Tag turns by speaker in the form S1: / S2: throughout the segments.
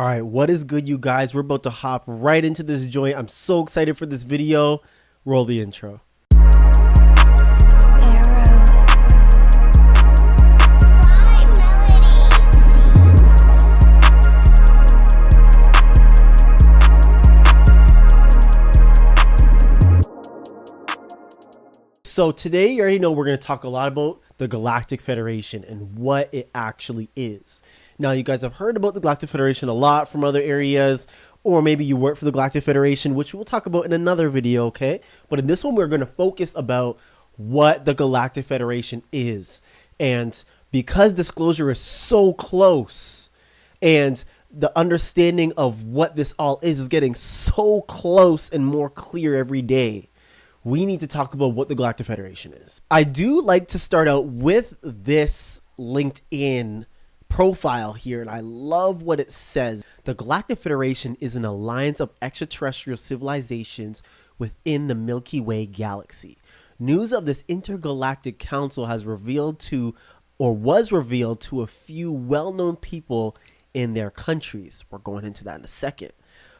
S1: All right, what is good, you guys? We're about to hop right into this joint. I'm so excited for this video. Roll the intro. So today, you already know we're going to talk a lot about the Galactic Federation and what it actually is. Now, you guys have heard about the Galactic Federation a lot from other areas, or maybe you work for the Galactic Federation, which we'll talk about in another video, okay? But in this one, we're going to focus about what the Galactic Federation is. And because disclosure is so close, and the understanding of what this all is getting so close and more clear every day, we need to talk about what the Galactic Federation is. I do like to start out with this LinkedIn profile here, and I love what it says. The Galactic Federation is an alliance of extraterrestrial civilizations within the Milky Way galaxy. News of this intergalactic council has revealed to, or was revealed to, a few well-known people in their countries. We're going into that in a second.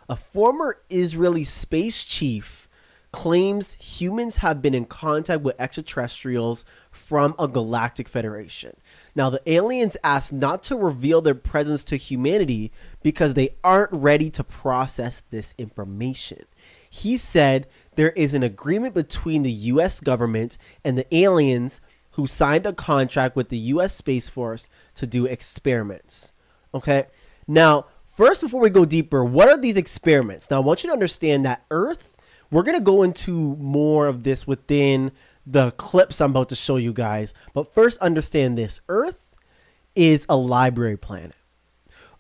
S1: A former Israeli space chief claims humans have been in contact with extraterrestrials from a galactic federation. Now, the aliens asked not to reveal their presence to humanity because they aren't ready to process this information. He said there is an agreement between the US government and the aliens who signed a contract with the US Space Force to do experiments. Okay? Now, first, before we go deeper, what are these experiments? Now, I want you to understand that Earth, we're going to go into more of this within the clips I'm about to show you guys. But first, understand this. Earth is a library planet.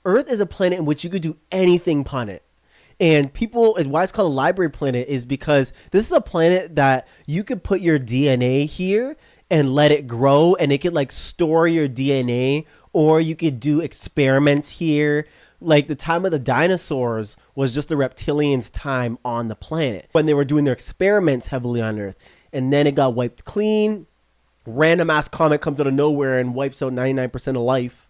S1: Earth is a planet in which you could do anything upon it. And people, and why it's called a library planet is because this is a planet that you could put your DNA here and let it grow, and it could like store your DNA, or you could do experiments here. Like the time of the dinosaurs was just the reptilians' time on the planet when they were doing their experiments heavily on Earth. And then it got wiped clean. Random ass comet comes out of nowhere and wipes out 99% of life.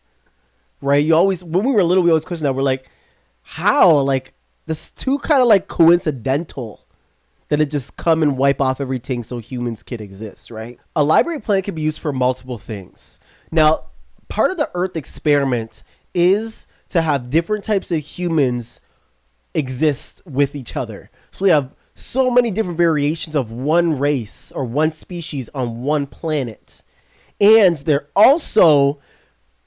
S1: Right? You always, when we were little, we always questioned that. We're like, how? Like, this is too kind of like coincidental that it just come and wipe off everything so humans could exist, right? A library planet can be used for multiple things. Now, part of the Earth experiment is to have different types of humans exist with each other. So we have so many different variations of one race or one species on one planet. And they're also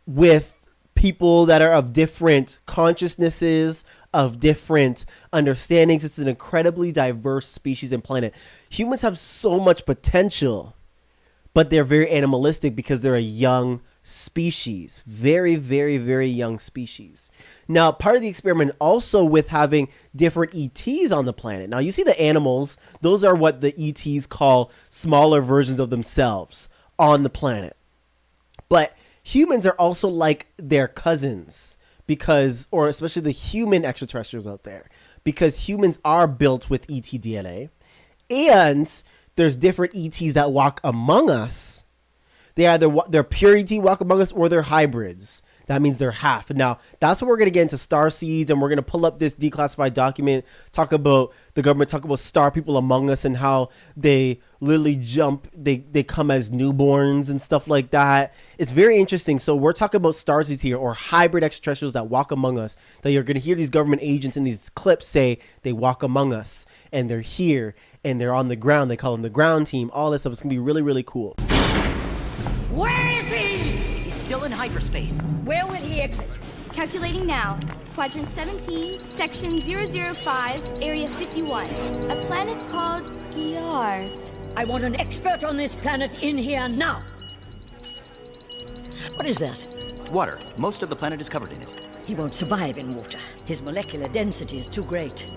S1: with people that are of different consciousnesses, of different understandings. It's an incredibly diverse species and planet. Humans have so much potential, but they're very animalistic because they're a young species. Very, very, very young species. Now, part of the experiment also with having different ETs on the planet. Now, you see the animals. Those are what the ETs call smaller versions of themselves on the planet. But humans are also like their cousins because, or especially the human extraterrestrials out there, because humans are built with ET DNA. And there's different ETs that walk among us. They either they're pure ET walk among us, or they're hybrids. That means they're half. Now, that's what we're going to get into star seeds, and we're going to pull up this declassified document, talk about the government, talk about star people among us and how they literally jump, they come as newborns and stuff like that. It's very interesting. So we're talking about star seeds here, or hybrid extraterrestrials that walk among us, that you're going to hear these government agents in these clips say they walk among us, and they're here, and they're on the ground. They call them the ground team, all this stuff. It's going to be really, really cool.
S2: Where is he?
S3: He's still in hyperspace.
S2: Where will he exit?
S4: Calculating now. Quadrant 17, section 005, area 51. A planet called Yarth.
S2: I want an expert on this planet in here now. What is that?
S3: Water. Most of the planet is covered in it.
S2: He won't survive in water. His molecular density is too great.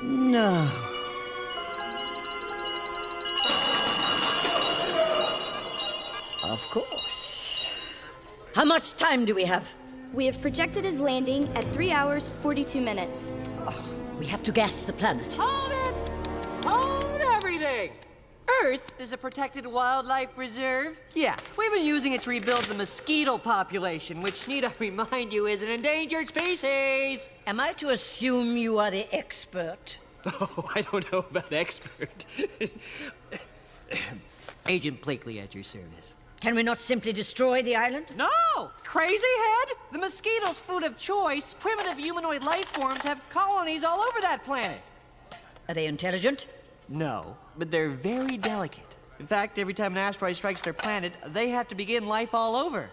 S2: No. Of course. How much time do we have?
S4: We have projected his landing at 3 hours, 42 minutes.
S2: Oh, we have to gas the planet.
S5: Hold it! Hold everything! Earth is a protected wildlife reserve? Yeah, we've been using it to rebuild the mosquito population, which, need I remind you, is an endangered species.
S2: Am I to assume you are the expert?
S5: Oh, I don't know about expert. Agent Blakely at your service.
S2: Can we not simply destroy the island?
S5: No! Crazy head? The mosquito's food of choice, primitive humanoid life forms have colonies all over that planet.
S2: Are they intelligent?
S5: No, but they're very delicate. In fact, every time an asteroid strikes their planet, they have to begin life all over.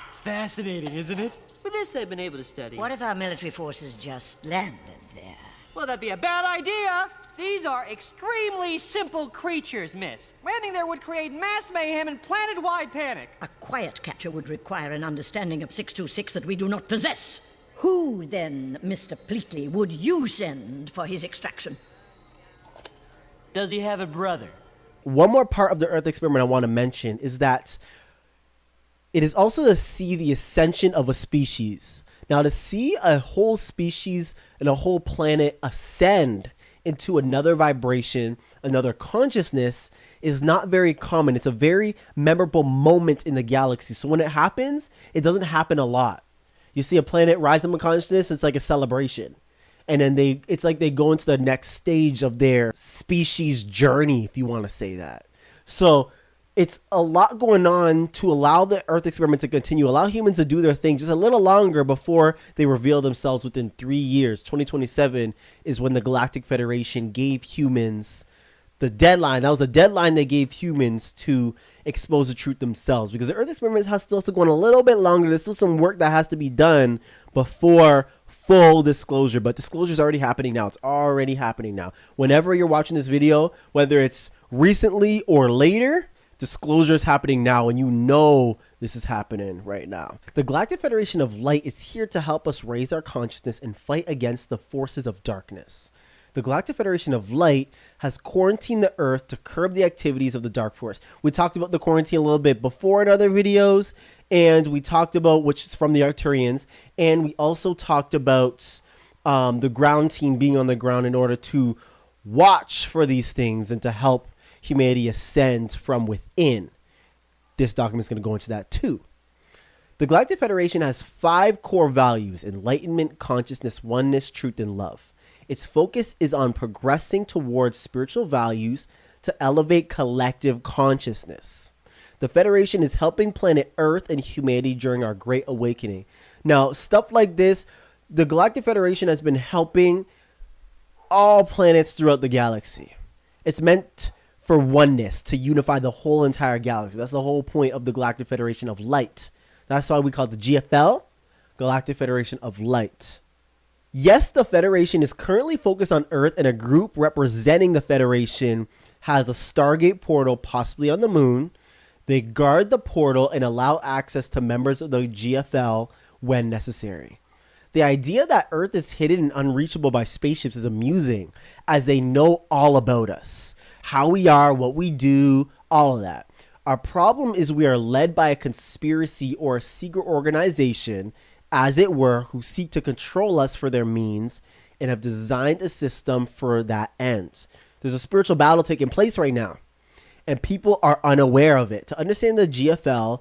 S5: It's fascinating, isn't it? With this I've been able to study.
S2: What if our military forces just landed there?
S5: Well, that'd be a bad idea. These are extremely simple creatures, miss. Landing there would create mass mayhem and planet-wide panic.
S2: A quiet capture would require an understanding of 626 that we do not possess. Who, then, Mr. Pleatley, would you send for his extraction?
S5: Does he have a brother?
S1: One more part of the Earth experiment I want to mention is that it is also to see the ascension of a species. Now, to see a whole species and a whole planet ascend into another vibration, another consciousness, is not very common. It's a very memorable moment in the galaxy. So when it happens, it doesn't happen a lot. You see a planet rise up in consciousness, it's like a celebration. And then it's like they go into the next stage of their species journey, if you want to say that. So it's a lot going on to allow the Earth experiment to continue, allow humans to do their thing just a little longer before they reveal themselves within 3 years. 2027 is when the Galactic Federation gave humans the deadline. That was a deadline they gave humans to expose the truth themselves, because the Earth experiment has still to go on a little bit longer. There's still some work that has to be done before full disclosure, but disclosure is already happening now. It's already happening now. Whenever you're watching this video, whether it's recently or later, disclosure is happening now, and you know this is happening right now. The Galactic Federation of Light is here to help us raise our consciousness and fight against the forces of darkness. The Galactic Federation of Light has quarantined the Earth to curb the activities of the Dark Force. We talked about the quarantine a little bit before in other videos, and we talked about, which is from the Arcturians, and we also talked about the ground team being on the ground in order to watch for these things and to help humanity ascend from within. This document is going to go into that too. The Galactic Federation has 5 core values: enlightenment, consciousness, oneness, truth, and love. Its focus is on progressing towards spiritual values to elevate collective consciousness. The Federation is helping planet Earth and humanity during our Great Awakening. Now, stuff like this, the Galactic Federation has been helping all planets throughout the galaxy. It's meant for oneness, to unify the whole entire galaxy. That's the whole point of the Galactic Federation of Light. That's why we call it the GFL, Galactic Federation of Light. Yes, the Federation is currently focused on Earth, and a group representing the Federation has a Stargate portal, possibly on the moon. They guard the portal and allow access to members of the GFL when necessary. The idea that Earth is hidden and unreachable by spaceships is amusing, as they know all about us. How we are, what we do, all of that. Our problem is we are led by a conspiracy or a secret organization, as it were, who seek to control us for their means and have designed a system for that end. There's a spiritual battle taking place right now, and people are unaware of it. To understand the GFL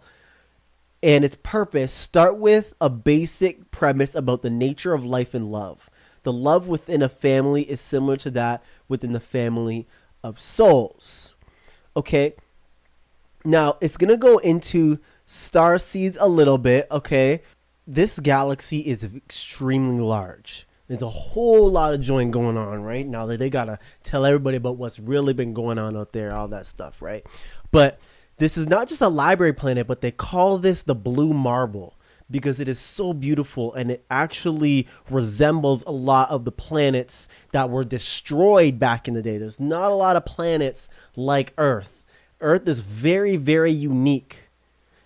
S1: and its purpose, start with a basic premise about the nature of life and love. The love within a family is similar to that within the family of souls. Okay, now it's gonna go into star seeds a little bit. Okay, this galaxy is extremely large. There's a whole lot of joint going on right now that they gotta tell everybody about what's really been going on out there, all that stuff, right? But this is not just a library planet, but they call this the blue marble because it is so beautiful, and it actually resembles a lot of the planets that were destroyed back in the day. There's not a lot of planets like Earth. Earth is very, very unique,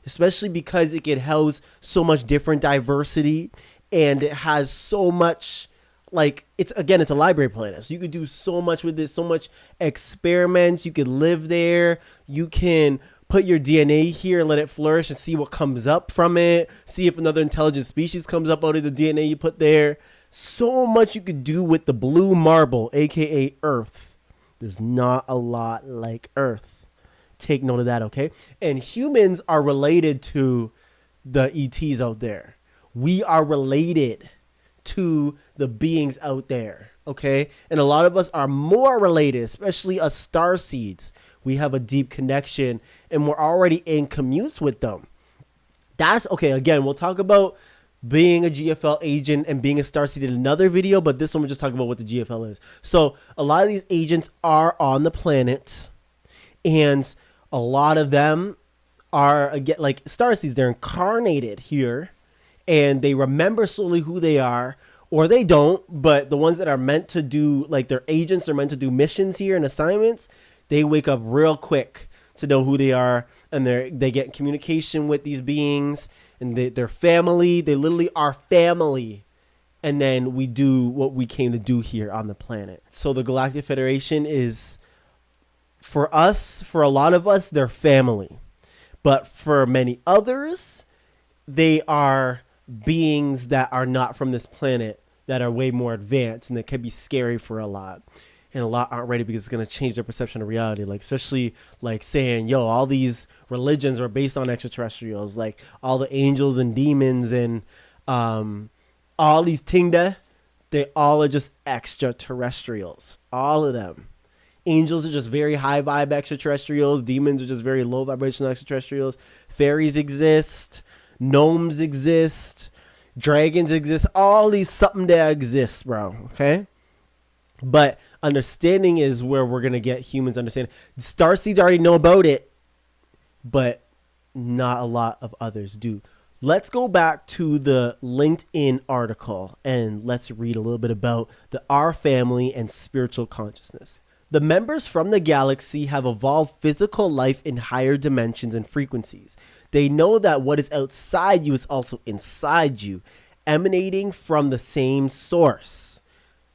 S1: especially because it can house so much different diversity, and it has so much, like, it's a library planet. So you could do so much with this, so much experiments. You could live there. You can put your DNA here and let it flourish and see what comes up from it. See if another intelligent species comes up out of the DNA you put there. So much you could do with the blue marble, aka Earth. There's not a lot like Earth. Take note of that, okay? And humans are related to the ETs out there. We are related to the beings out there, okay? And a lot of us are more related, especially us starseeds. We have a deep connection and we're already in commutes with them. That's okay. Again, we'll talk about being a GFL agent and being a starseed in another video, but this one we're just talking about what the GFL is. So a lot of these agents are on the planet, and a lot of them are, again, like starseeds. They're incarnated here, and they remember slowly who they are, or they don't. But the ones that are meant to do, like their agents are meant to do missions here and assignments, they wake up real quick to know who they are, and they get communication with these beings, and their family. They literally are family. And then we do what we came to do here on the planet. So the Galactic Federation is, for us, for a lot of us, they're family. But for many others, they are beings that are not from this planet, that are way more advanced, and that can be scary for a lot. And a lot aren't ready because it's going to change their perception of reality. Like, especially like saying, yo, all these religions are based on extraterrestrials. Like all the angels and demons and all these Tingda, they all are just extraterrestrials. All of them. Angels are just very high vibe extraterrestrials. Demons are just very low vibrational extraterrestrials. Fairies exist. Gnomes exist. Dragons exist. All these something that exists, bro. Okay? But understanding is where we're going to get humans understanding. Starseeds already know about it, but not a lot of others do. Let's go back to the LinkedIn article and let's read a little bit about the Our Family and spiritual consciousness. The members from the galaxy have evolved physical life in higher dimensions and frequencies. They know that what is outside you is also inside you, emanating from the same source,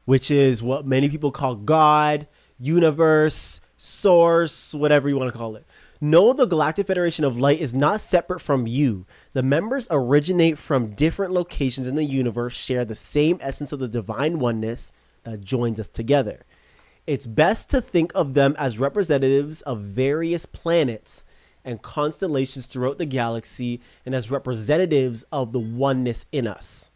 S1: which is what many people call God, universe, source, whatever you want to call it. Know the Galactic Federation of Light is not separate from you. The members originate from different locations in the universe, share the same essence of the divine oneness that joins us together. It's best to think of them as representatives of various planets and constellations throughout the galaxy, and as representatives of the oneness in us.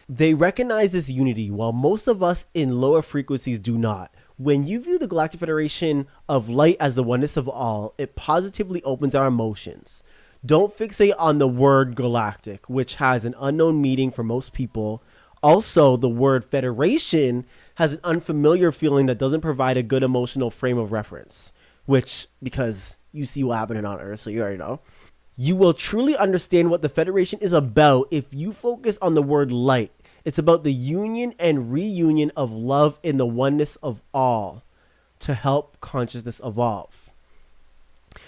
S1: They recognize this unity, while most of us in lower frequencies do not. When you view the Galactic Federation of Light as the oneness of all, it positively opens our emotions. Don't fixate on the word galactic, which has an unknown meaning for most people. Also, the word federation has an unfamiliar feeling that doesn't provide a good emotional frame of reference, which, because you see what happened on Earth, so you already know. You will truly understand what the Federation is about if you focus on the word light. It's about the union and reunion of love in the oneness of all to help consciousness evolve.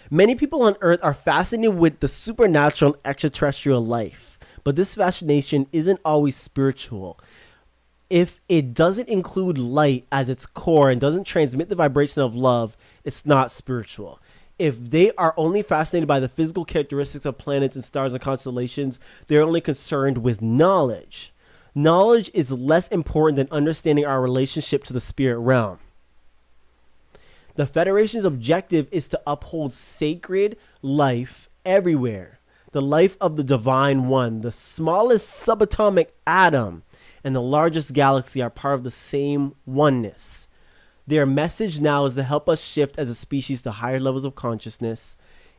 S1: Many people on Earth are fascinated with the supernatural and extraterrestrial life, but this fascination isn't always spiritual. If it doesn't include light as its core and doesn't transmit the vibration of love, it's not spiritual. If they are only fascinated by the physical characteristics of planets and stars and constellations, they're only concerned with knowledge. Knowledge is less important than understanding our relationship to the spirit realm. The Federation's objective is to uphold sacred life everywhere. The life of the Divine One, the smallest subatomic atom, and the largest galaxy are part of the same oneness. Their message now is to help us shift as a species to higher levels of consciousness.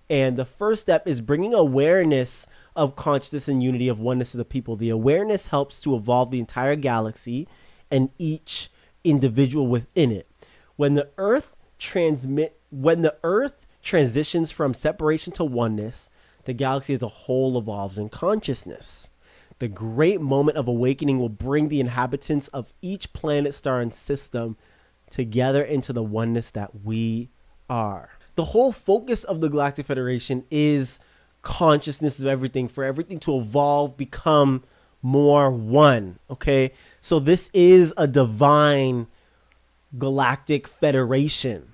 S1: And the first step is bringing awareness of consciousness and unity of oneness to the people. The awareness helps to evolve the entire galaxy and each individual within it. When the Earth transitions from separation to oneness, the galaxy as a whole evolves in consciousness. The great moment of awakening will bring the inhabitants of each planet, star, and system together into the oneness that we are. The whole focus of the Galactic Federation is consciousness of everything, for everything to evolve, become more one. Okay, so this is a divine Galactic Federation.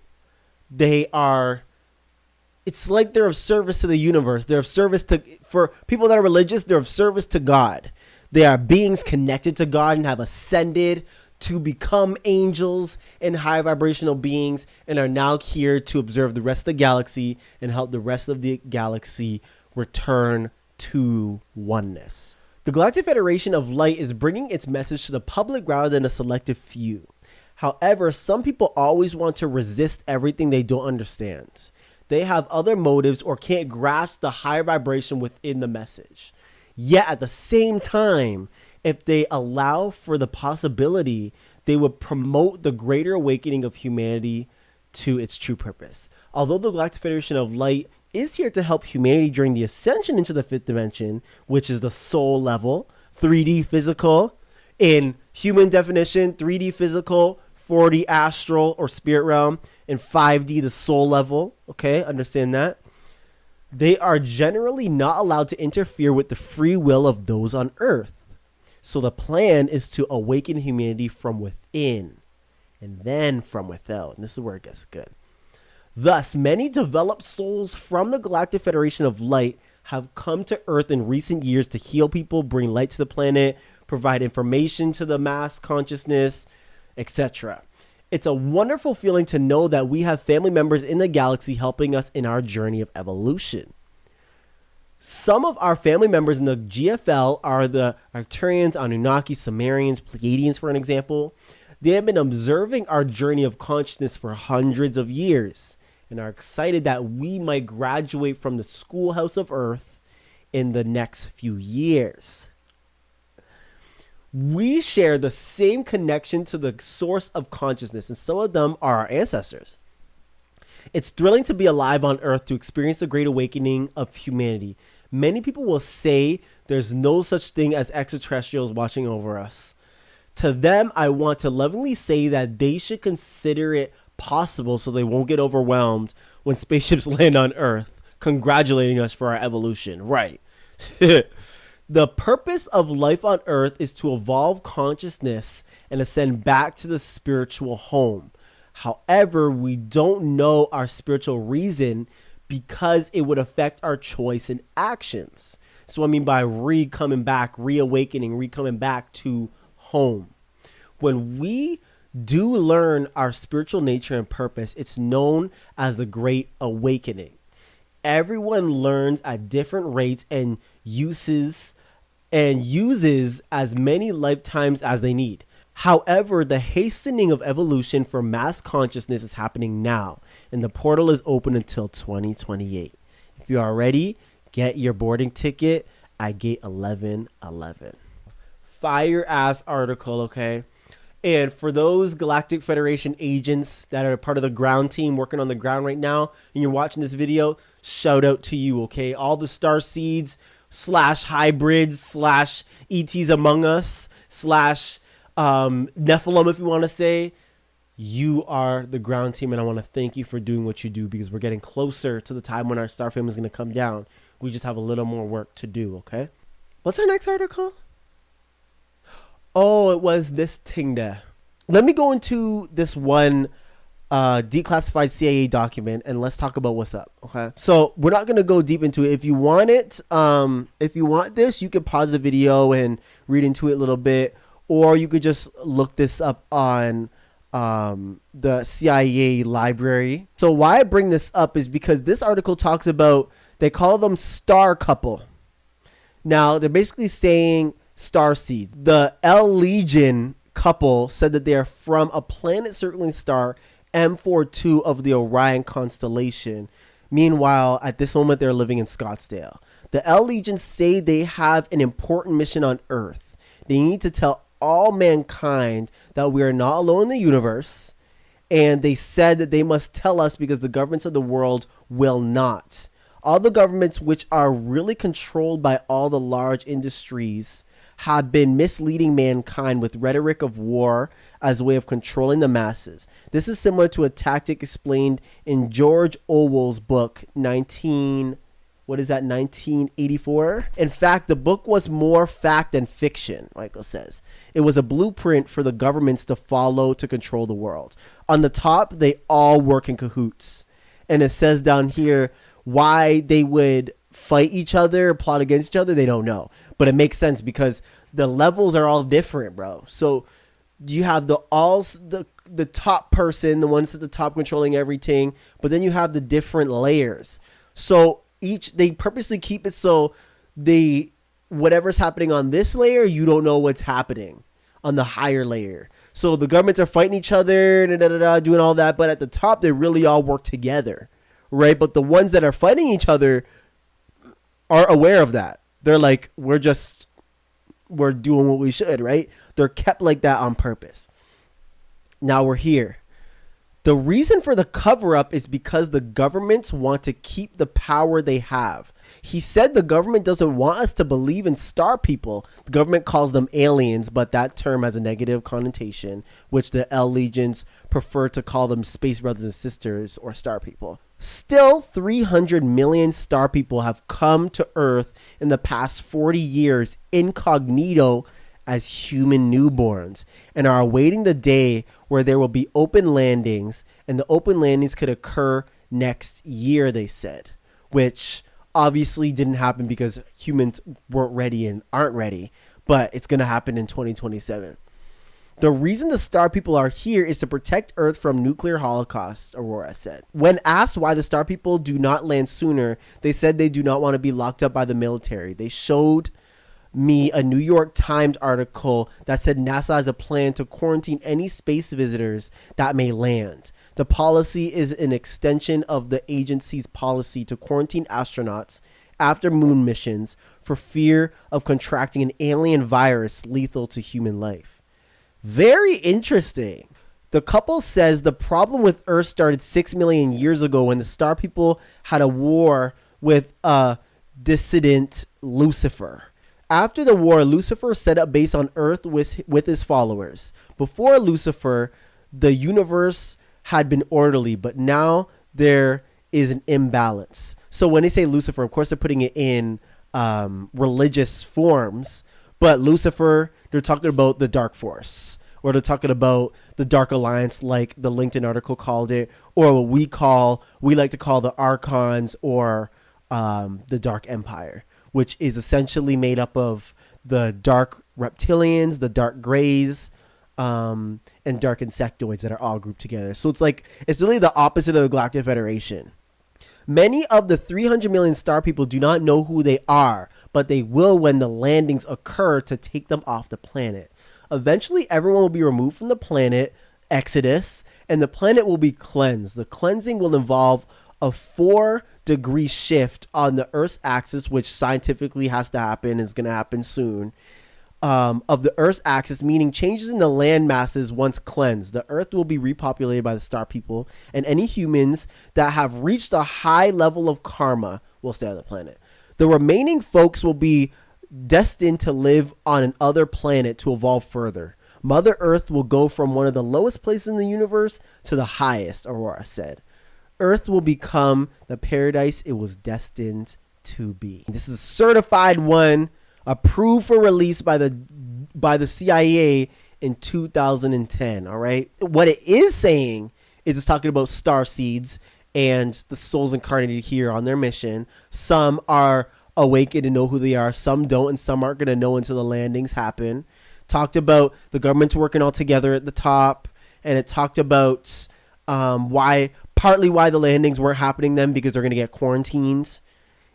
S1: It's like they're of service to the universe. They're of service to, for people that are religious, they're of service to God. They are beings connected to God and have ascended to become angels and high vibrational beings, and are now here to observe the rest of the galaxy and help the rest of the galaxy return to oneness. The Galactic Federation of Light is bringing its message to the public rather than a selective few. However, some people always want to resist everything they don't understand. They have other motives or can't grasp the higher vibration within the message. Yet at the same time, if they allow for the possibility, they would promote the greater awakening of humanity to its true purpose. Although the Galactic Federation of Light is here to help humanity during the ascension into the fifth dimension, which is the soul level, 3D physical, in human definition, 3D physical, 4D astral or spirit realm, and 5D the soul level. Okay, understand that. They are generally not allowed to interfere with the free will of those on Earth. So the plan is to awaken humanity from within and then from without. And this is where it gets good. Thus, many developed souls from the Galactic Federation of Light have come to Earth in recent years to heal people, bring light to the planet, provide information to the mass consciousness, etc. It's a wonderful feeling to know that we have family members in the galaxy helping us in our journey of evolution. Some of our family members in the GFL are the Arcturians, Anunnaki, Sumerians, Pleiadians, for an example. They have been observing our journey of consciousness for hundreds of years and are excited that we might graduate from the schoolhouse of Earth in the next few years. We share the same connection to the source of consciousness, and some of them are our ancestors. It's thrilling to be alive on Earth to experience the great awakening of humanity. Many people will say there's no such thing as extraterrestrials watching over us. To them, I want to lovingly say that they should consider it possible so they won't get overwhelmed when spaceships land on Earth, congratulating us for our evolution. Right. The purpose of life on Earth is to evolve consciousness and ascend back to the spiritual home. However, we don't know our spiritual reason because it would affect our choice and actions. So I mean by coming back, reawakening, coming back to home. When we do learn our spiritual nature and purpose, it's known as the Great Awakening. Everyone learns at different rates and uses as many lifetimes as they need. However, the hastening of evolution for mass consciousness is happening now, and the portal is open until 2028. If you are ready, get your boarding ticket at gate 1111. Fire ass article, okay? And for those Galactic Federation agents that are part of the ground team working on the ground right now, and you're watching this video, shout out to you, okay? All the star seeds / hybrids / E.Ts among us / Nephilim, if you want to say, you are the ground team, and I want to thank you for doing what you do, because we're getting closer to the time when our star family is going to come down. We just have a little more work to do, okay? What's our next article? Oh, it was this thing there. Let me go into this one declassified CIA document and let's talk about what's up, okay? So we're not going to go deep into it. If you want it, if you want this, you can pause the video and read into it a little bit. Or you could just look this up on the CIA library. So why I bring this up is because this article talks about, they call them star couple. Now, they're basically saying star seed. The L Legion couple said that they are from a planet circling star M42 of the Orion constellation. Meanwhile, at this moment, they're living in Scottsdale. The L Legion say they have an important mission on Earth. They need to tell all mankind that we are not alone in the universe, and they said that they must tell us because the governments of the world will not. All the governments, which are really controlled by all the large industries, have been misleading mankind with rhetoric of war as a way of controlling the masses. This is similar to a tactic explained in George Orwell's book 1984. In fact, the book was more fact than fiction, Michael says. It was a blueprint for the governments to follow to control the world. On the top, they all work in cahoots. And it says down here why they would fight each other, plot against each other, they don't know. But it makes sense because the levels are all different, bro. So you have the top person, the ones at the top controlling everything, but then you have the different layers. So they purposely keep it so whatever's happening on this layer, you don't know what's happening on the higher layer. So the governments are fighting each other, doing all that, but at the top, they really all work together, right? But the ones that are fighting each other are aware of that. They're like, we're doing what we should, right? They're kept like that on purpose. Now we're here. The reason for the cover-up is because the governments want to keep the power they have. He said the government doesn't want us to believe in star people. The government calls them aliens, but that term has a negative connotation, which the L Legions prefer to call them space brothers and sisters or star people. Still, 300 million star people have come to Earth in the past 40 years incognito as human newborns and are awaiting the day where there will be open landings, and the open landings could occur next year, they said, which obviously didn't happen because humans weren't ready and aren't ready, but it's going to happen in 2027. The reason the star people are here is to protect Earth from nuclear holocaust, Aurora said. When asked why the star people do not land sooner, they said they do not want to be locked up by the military. They showed me a New York Times article that said NASA has a plan to quarantine any space visitors that may land. The policy is an extension of the agency's policy to quarantine astronauts after moon missions for fear of contracting an alien virus lethal to human life. Very interesting. The couple says the problem with Earth started 6 million years ago when the star people had a war with a dissident Lucifer. After the war, Lucifer set up base on Earth with his followers. Before Lucifer, the universe had been orderly, but now there is an imbalance. So when they say Lucifer, of course, they're putting it in religious forms, but Lucifer, they're talking about the dark force, or they're talking about the dark alliance, like the LinkedIn article called it, or what we like to call the Archons, or the Dark Empire, which is essentially made up of the dark reptilians, the dark grays, and dark insectoids that are all grouped together. So it's really the opposite of the Galactic Federation. Many of the 300 million star people do not know who they are, but they will when the landings occur to take them off the planet. Eventually, everyone will be removed from the planet, Exodus, and the planet will be cleansed. The cleansing will involve a 4-degree shift on the Earth's axis, which scientifically has to happen, is going to happen soon, of the Earth's axis, meaning changes in the land masses once cleansed. The Earth will be repopulated by the star people, and any humans that have reached a high level of karma will stay on the planet. The remaining folks will be destined to live on another planet to evolve further. Mother Earth will go from one of the lowest places in the universe to the highest, Aurora said. Earth will become the paradise it was destined to be. This is a certified one, approved for release by the CIA in 2010. All right. What it is saying is it's talking about star seeds and the souls incarnated here on their mission. Some are awakened and know who they are. Some don't, and some aren't going to know until the landings happen. Talked about the government's working all together at the top, and it talked about partly why the landings weren't happening then, because they're going to get quarantined,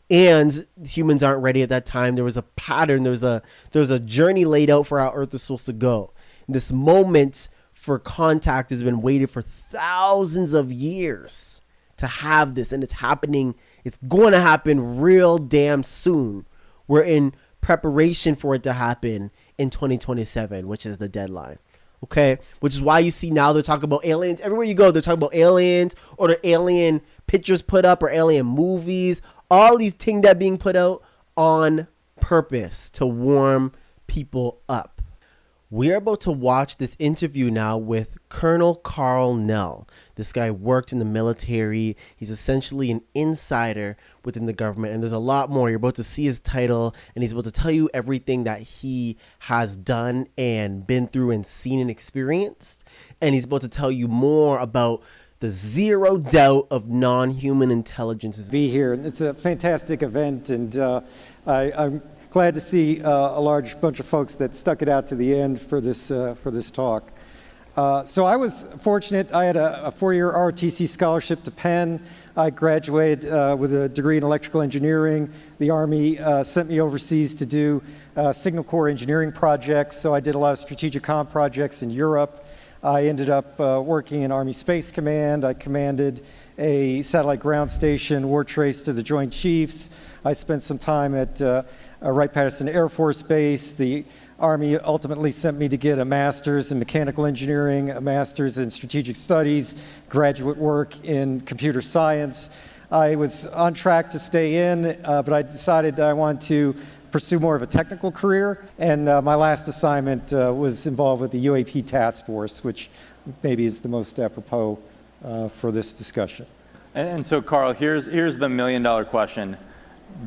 S1: and humans aren't ready at that time. There was a pattern. There was a journey laid out for how Earth was supposed to go. This moment for contact has been waited for thousands of years to have this, and it's happening. It's going to happen real damn soon. We're in preparation for it to happen in 2027, which is the deadline. Okay, which is why you see now they're talking about aliens. Everywhere you go, they're talking about aliens, or the alien pictures put up, or alien movies. All these things that are being put out on purpose to warm people up. We are about to watch this interview now with Colonel Karl Nell. This guy worked in the military. He's essentially an insider within the government, and there's a lot more. You're about to see his title, and he's about to tell you everything that he has done and been through and seen and experienced. And he's about to tell you more about the zero doubt of non-human intelligence.
S6: Be here. It's a fantastic event, and I'm glad to see a large bunch of folks that stuck it out to the end for this talk. So I was fortunate. I had a 4-year ROTC scholarship to Penn. I graduated with a degree in electrical engineering. The Army sent me overseas to do signal corps engineering projects, so I did a lot of strategic comm projects in Europe. I ended up working in Army Space Command. I commanded a satellite ground station, war trace to the Joint Chiefs. I spent some time at Wright-Patterson Air Force Base. The Army ultimately sent me to get a master's in mechanical engineering, a master's in strategic studies, graduate work in computer science. I was on track to stay in, but I decided that I wanted to pursue more of a technical career, and my last assignment was involved with the UAP task force, which maybe is the most apropos for this discussion.
S7: And so, Karl, here's the million-dollar question.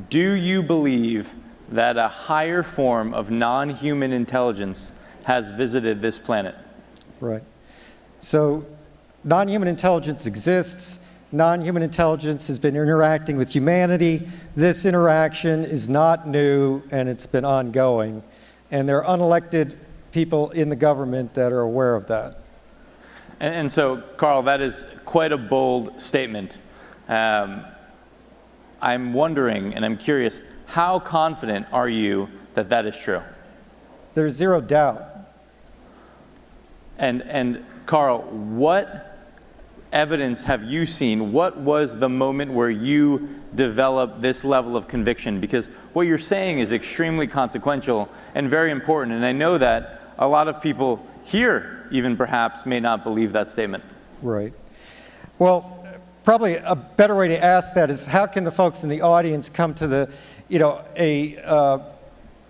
S7: Do you believe that a higher form of non-human intelligence has visited this planet?
S6: Right. So non-human intelligence exists. Non-human intelligence has been interacting with humanity. This interaction is not new, and it's been ongoing. And there are unelected people in the government that are aware of that.
S7: And so, Karl, that is quite a bold statement. I'm wondering, and I'm curious, how confident are you that that is true?
S6: There's zero doubt.
S7: And Karl, what evidence have you seen? What was the moment where you developed this level of conviction? Because what you're saying is extremely consequential and very important. And I know that a lot of people here, even perhaps, may not believe that statement.
S6: Right. Well, probably a better way to ask that is, how can the folks in the audience come to a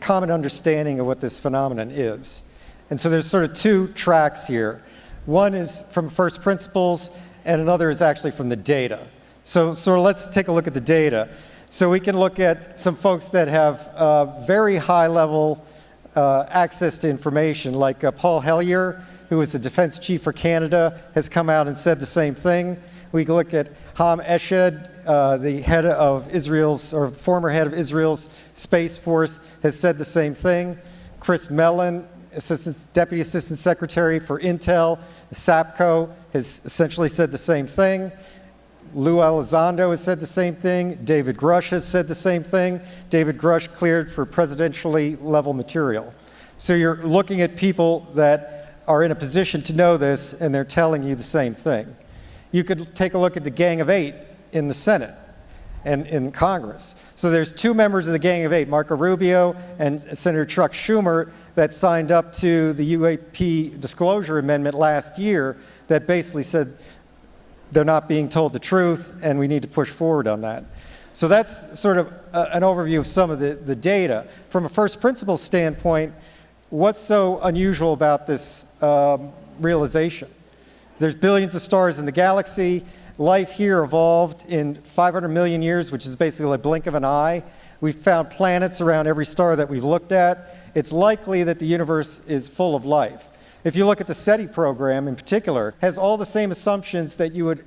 S6: common understanding of what this phenomenon is? And so there's sort of two tracks here. One is from first principles, and another is actually from the data. So let's take a look at the data. So we can look at some folks that have very high level access to information, like Paul Hellyer, who is the defense chief for Canada, has come out and said the same thing. We can look at Ham Eshed, the head of Israel's, or former head of Israel's Space Force, has said the same thing. Chris Mellon, Deputy Assistant Secretary for Intel, SAPCO, has essentially said the same thing. Lou Elizondo has said the same thing. David Grush has said the same thing. David Grush cleared for presidentially level material. So you're looking at people that are in a position to know this, and they're telling you the same thing. You could take a look at the Gang of Eight in the Senate and in Congress. So there's two members of the Gang of Eight, Marco Rubio and Senator Chuck Schumer, that signed up to the UAP disclosure amendment last year that basically said they're not being told the truth and we need to push forward on that. So that's sort of an overview of some of the data. From a first principles standpoint, what's so unusual about this realization? There's billions of stars in the galaxy. Life here evolved in 500 million years, which is basically a blink of an eye. We've found planets around every star that we've looked at. It's likely that the universe is full of life. If you look at the SETI program in particular, has all the same assumptions that you would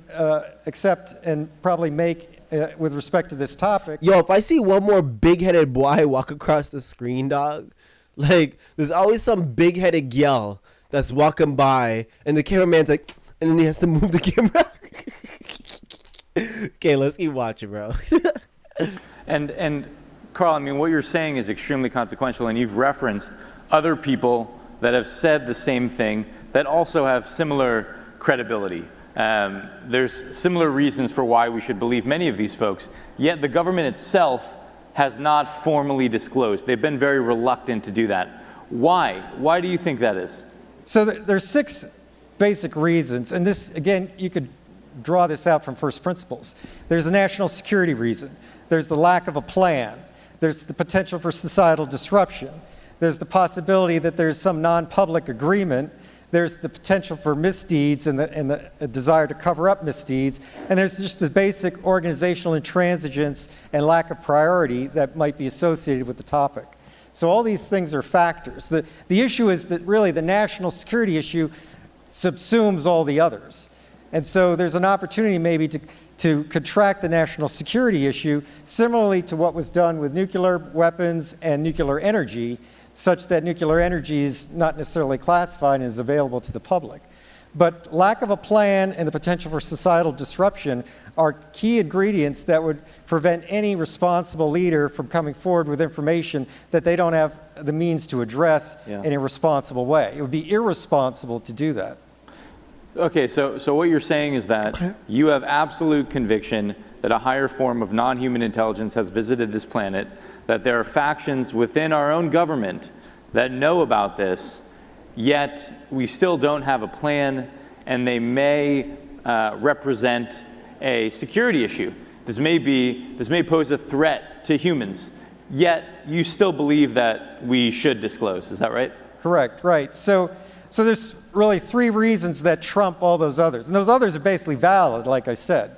S6: accept and probably make with respect to this topic.
S1: Yo, if I see one more big-headed boy walk across the screen, dog, like, there's always some big-headed gal that's walking by, and the cameraman's like, and then he has to move the camera. Okay, let's keep watching, bro.
S7: And Karl, I mean, what you're saying is extremely consequential, and you've referenced other people that have said the same thing that also have similar credibility. There's similar reasons for why we should believe many of these folks, yet the government itself has not formally disclosed. They've been very reluctant to do that. Why? Why do you think that is?
S6: So there's 6 basic reasons, and this, again, you could draw this out from first principles. There's a national security reason. There's the lack of a plan. There's the potential for societal disruption. There's the possibility that there's some non-public agreement. There's the potential for misdeeds and the desire to cover up misdeeds. And there's just the basic organizational intransigence and lack of priority that might be associated with the topic. So all these things are factors. The issue is that really the national security issue subsumes all the others. And so there's an opportunity maybe to contract the national security issue, similarly to what was done with nuclear weapons and nuclear energy, such that nuclear energy is not necessarily classified and is available to the public. But lack of a plan and the potential for societal disruption are key ingredients that would prevent any responsible leader from coming forward with information that they don't have the means to address in a responsible way. It would be irresponsible to do that.
S7: Okay, so what you're saying is that you have absolute conviction that a higher form of non-human intelligence has visited this planet, that there are factions within our own government that know about this, yet we still don't have a plan, and they may represent a security issue. This may pose a threat to humans, yet you still believe that we should disclose. Is that right?
S6: Correct, right. So there's really three reasons that trump all those others. And those others are basically valid, like I said.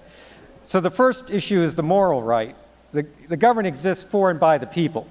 S6: So the first issue is the moral right. The government exists for and by the people.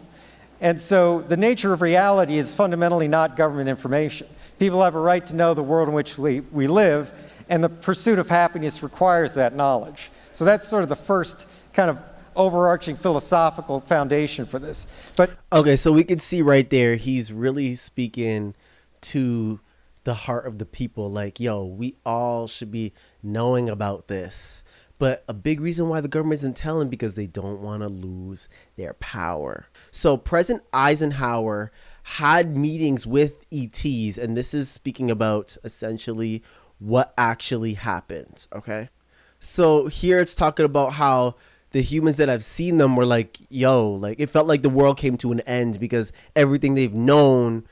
S6: And so the nature of reality is fundamentally not government information. People have a right to know the world in which we live, and the pursuit of happiness requires that knowledge. So that's sort of the first kind of overarching philosophical foundation for this. But
S1: okay, so we can see right there, he's really speaking to the heart of the people. Like, yo, we all should be knowing about this. But a big reason why the government isn't telling, because they don't want to lose their power. So President Eisenhower had meetings with E.Ts, and this is speaking about essentially what actually happened, okay? So here it's talking about how the humans that have seen them were like, yo, like it felt like the world came to an end because everything they've known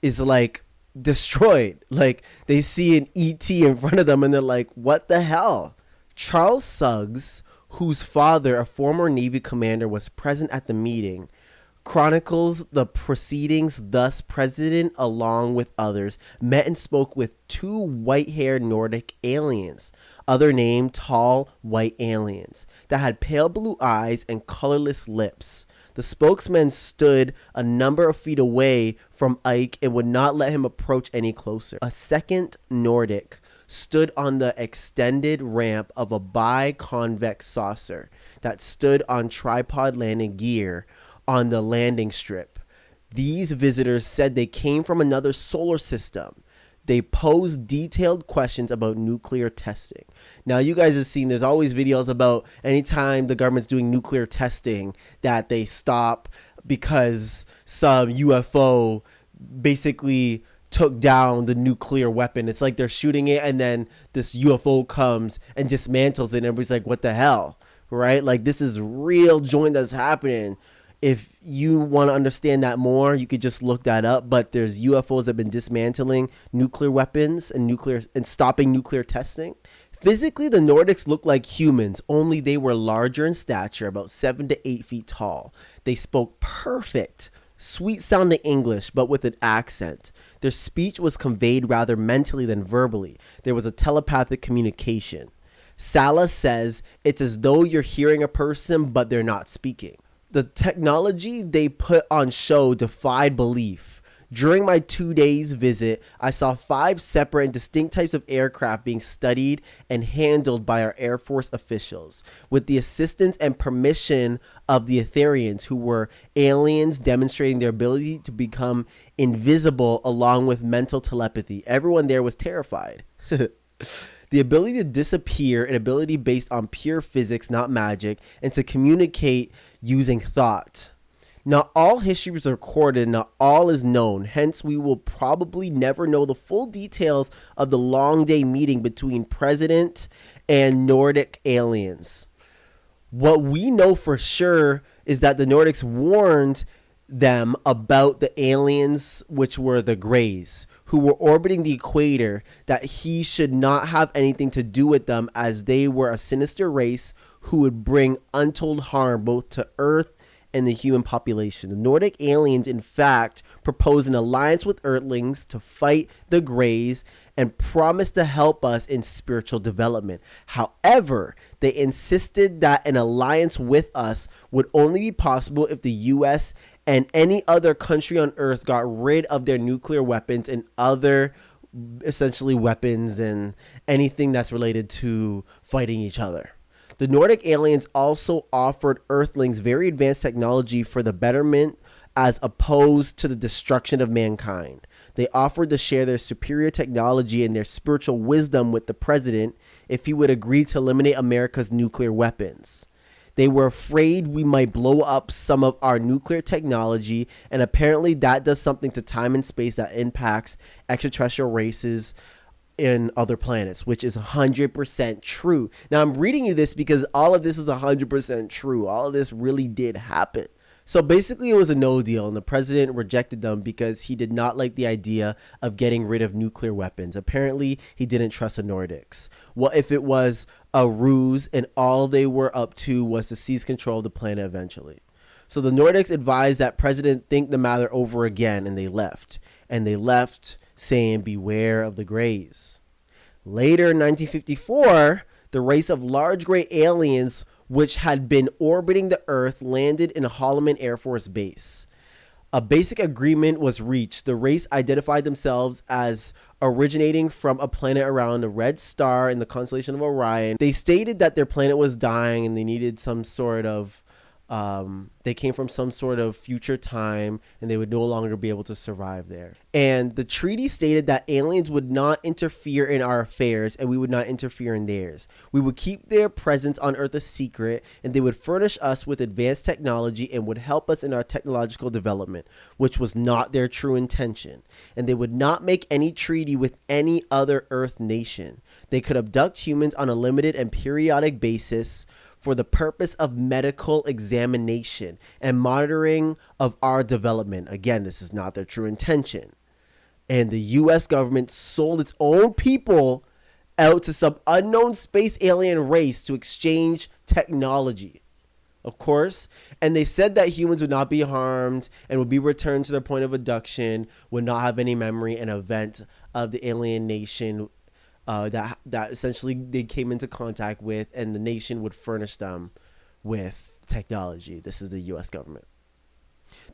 S1: is like destroyed. Like they see an E.T. in front of them and they're like, what the hell? Charles Suggs, whose father, a former Navy commander, was present at the meeting, chronicles the proceedings. Thus, President, along with others, met and spoke with two white-haired Nordic aliens, other named tall white aliens, that had pale blue eyes and colorless lips. The spokesman stood a number of feet away from Ike and would not let him approach any closer. A second Nordic stood on the extended ramp of a biconvex saucer that stood on tripod landing gear on the landing strip. These visitors said they came from another solar system. They posed detailed questions about nuclear testing. Now, you guys have seen there's always videos about anytime the government's doing nuclear testing that they stop because some UFO basically took down the nuclear weapon. It's like they're shooting it and then this UFO comes and dismantles it and everybody's like, what the hell, right? Like this is real joint that's happening. If you want to understand that more, you could just look that up. But there's UFOs that have been dismantling nuclear weapons and stopping nuclear testing. Physically, the Nordics looked like humans, only they were larger in stature, about 7 to 8 feet tall. They spoke perfect, sweet-sounding English, but with an accent. Their speech was conveyed rather mentally than verbally. There was a telepathic communication. Sala says it's as though you're hearing a person, but they're not speaking. The technology they put on show defied belief. During my 2 days visit, I saw 5 separate and distinct types of aircraft being studied and handled by our Air Force officials, with the assistance and permission of the Etherians, who were aliens demonstrating their ability to become invisible along with mental telepathy. Everyone there was terrified. The ability to disappear, an ability based on pure physics, not magic, and to communicate using thought. Not all history is recorded, not all is known. Hence, we will probably never know the full details of the long day meeting between President and Nordic aliens. What we know for sure is that the Nordics warned them about the aliens, which were the Greys, who were orbiting the equator, that he should not have anything to do with them, as they were a sinister race who would bring untold harm both to Earth and the human population. The Nordic aliens, in fact, proposed an alliance with Earthlings to fight the Greys and promised to help us in spiritual development. However, they insisted that an alliance with us would only be possible if the U.S. and any other country on Earth got rid of their nuclear weapons and other essentially weapons and anything that's related to fighting each other. The Nordic aliens also offered Earthlings very advanced technology for the betterment as opposed to the destruction of mankind. They offered to share their superior technology and their spiritual wisdom with the president if he would agree to eliminate America's nuclear weapons. They were afraid we might blow up some of our nuclear technology, and apparently that does something to time and space that impacts extraterrestrial races in other planets, which is 100% true. Now, I'm reading you this because all of this is 100% true. All of this really did happen. So basically, it was a no deal, and the president rejected them because he did not like the idea of getting rid of nuclear weapons. Apparently, he didn't trust the Nordics. What if it was a ruse and all they were up to was to seize control of the planet eventually? So the Nordics advised that president think the matter over again, and they left. And they left saying, beware of the Greys. Later in 1954, the race of large gray aliens which had been orbiting the Earth landed in Holloman Air Force Base. A basic agreement was reached. The race identified themselves as originating from a planet around a red star in the constellation of Orion. They stated that their planet was dying and they needed some sort of they came from some sort of future time and they would no longer be able to survive there. And the treaty stated that aliens would not interfere in our affairs and we would not interfere in theirs. We would keep their presence on Earth a secret, and they would furnish us with advanced technology and would help us in our technological development, which was not their true intention. And they would not make any treaty with any other Earth nation. They could abduct humans on a limited and periodic basis for the purpose of medical examination and monitoring of our development. Again, this is not their true intention. And the U.S. government sold its own people out to some unknown space alien race to exchange technology, of course. And they said that humans would not be harmed and would be returned to their point of abduction, would not have any memory and event of the alien nation that essentially they came into contact with, and the nation would furnish them with technology. This is the U.S. government.